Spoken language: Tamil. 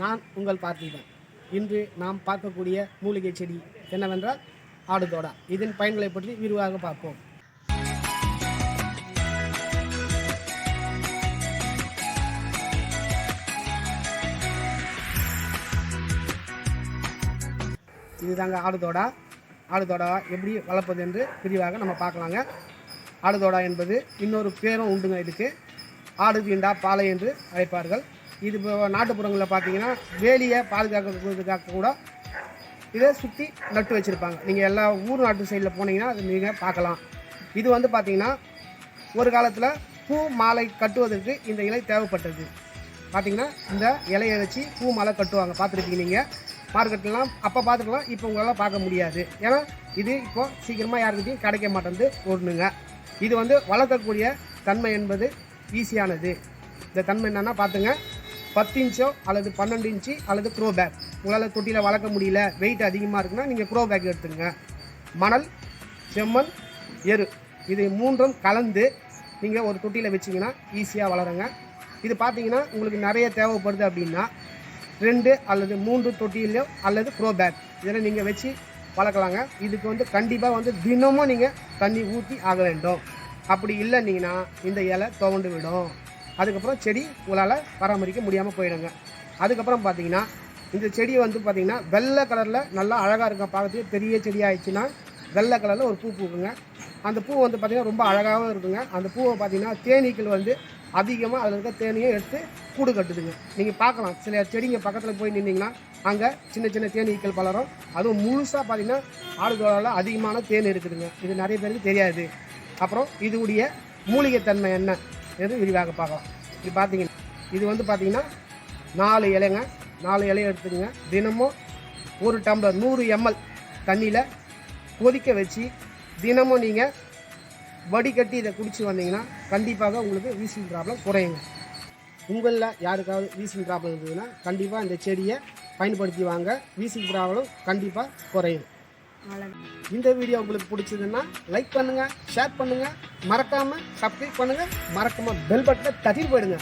நான் உங்கள் பார்த்திபன். இன்று நாம் பார்க்கக்கூடிய மூலிகை செடி என்னவென்றால் ஆடுதோடா. இதன் பயன்களை பற்றி விரிவாக பார்ப்போம். இதுதாங்க ஆடுதோடா. ஆடுதோடா எப்படி வளர்ப்பது என்று விரிவாக நம்ம பார்க்கலாங்க. ஆடுதோடா என்பது இன்னொரு பேரும் உண்டுங்க. இதுக்கு ஆடு தீண்டா பாலை என்று அழைப்பார்கள். இது இப்போ நாட்டுப்புறங்களில் பார்த்தீங்கன்னா வேலியை பாதுகாக்கிறதுக்காக கூட இதை சுற்றி நட்டு வச்சுருப்பாங்க. நீங்கள் எல்லா ஊர் நாட்டு சைடில் போனீங்கன்னா அது நீங்கள் பார்க்கலாம். இது வந்து பார்த்திங்கன்னா ஒரு காலத்தில் பூ மாலை கட்டுவதற்கு இந்த இலை தேவைப்பட்டது. பார்த்திங்கன்னா இந்த இலையை வச்சு பூ மாலை கட்டுவாங்க. பார்த்துருக்கீங்க நீங்கள் மார்க்கெட்லாம் அப்போ பார்த்துக்கலாம். இப்போ உங்களால் பார்க்க முடியாது. ஏன்னா இது இப்போது சீக்கிரமாக யாருக்கிட்டையும் கிடைக்க மாட்டேங்குது ஒன்றுங்க. இது வந்து வளர்க்கக்கூடிய தன்மை என்பது ஈஸியானது. இந்த தன்மை என்னென்னா பார்த்துங்க, 10 இன்ச்சோ அல்லது 12 இன்ச்சு அல்லது க்ரோ பேக். உங்களால் தொட்டியில் வளர்க்க முடியல, வெயிட் அதிகமாக இருக்குன்னா நீங்கள் க்ரோ பேக் எடுத்துங்க. மணல், செம்மண், எரு இது மூன்றும் கலந்து நீங்கள் ஒரு தொட்டியில் வச்சிங்கன்னா ஈஸியாக வளருங்க. இது பார்த்தீங்கன்னா உங்களுக்கு நிறைய தேவைப்படுது அப்படின்னா 2 அல்லது 3 தொட்டியிலையோ அல்லது க்ரோ பேக் இதெல்லாம் நீங்கள் வச்சு வளர்க்கலாங்க. இதுக்கு வந்து கண்டிப்பாக வந்து தினமும் நீங்கள் தண்ணி ஊற்றி ஆக வேண்டும். அப்படி இல்லைன்னீங்கன்னா இந்த இலை துவண்டு விடும். அதுக்கப்புறம் செடி உங்களால் பராமரிக்க முடியாமல் போயிடுங்க. அதுக்கப்புறம் பார்த்தீங்கன்னா இந்த செடி வந்து பார்த்திங்கன்னா வெள்ளை கலரில் நல்லா அழகாக இருக்கும். பார்க்கறதுக்கு பெரிய செடி ஆயிடுச்சுன்னா வெள்ளை கலரில் ஒரு பூ பூக்குங்க. அந்த பூ வந்து பார்த்திங்கன்னா ரொம்ப அழகாகவும் இருக்குங்க. அந்த பூவை பார்த்திங்கன்னா தேனீக்கள் வந்து அதிகமாக அதில் இருக்க தேனியை எடுத்து கூடு கட்டுதுங்க. நீங்கள் பார்க்கலாம், சில செடிங்க பக்கத்தில் போய் நின்றிங்கன்னா அங்கே சின்ன சின்ன தேனீக்கள் பலரும். அதுவும் முழுசாக பார்த்திங்கன்னா ஆடுதோடாவில் அதிகமான தேன் இருக்குதுங்க. இது நிறைய பேருக்கு தெரியாது. அப்புறம் இதுடைய மூலிகை தன்மை என்ன என்று விரிவாக பார்க்கலாம். இது பார்த்தீங்கன்னா இது வந்து பார்த்திங்கன்னா 4 இலைங்க. 4 இலையை எடுத்துக்கங்க. தினமும் 1 டம்ளர் 100 ml தண்ணியில் கொதிக்க வச்சு தினமும் நீங்கள் வடிகட்டி இதை குடிச்சு வந்தீங்கன்னா கண்டிப்பாக உங்களுக்கு வீசிங் ப்ராப்ளம் குறையுங்க. உங்களில் யாருக்காவது வீசிங் ப்ராப்ளம் இருந்ததுன்னா கண்டிப்பாக இந்த செடியை பயன்படுத்தி வாங்க. வீசிங் ப்ராப்ளம் கண்டிப்பாக குறையும். இந்த வீடியோ உங்களுக்கு பிடிச்சதுன்னா லைக் பண்ணுங்கள், ஷேர் பண்ணுங்கள், மறக்காமல் சப்ஸ்கிரைப் பண்ணுங்கள், மறக்காமல் பெல் பட்டனை தட்டி போயிடுங்க.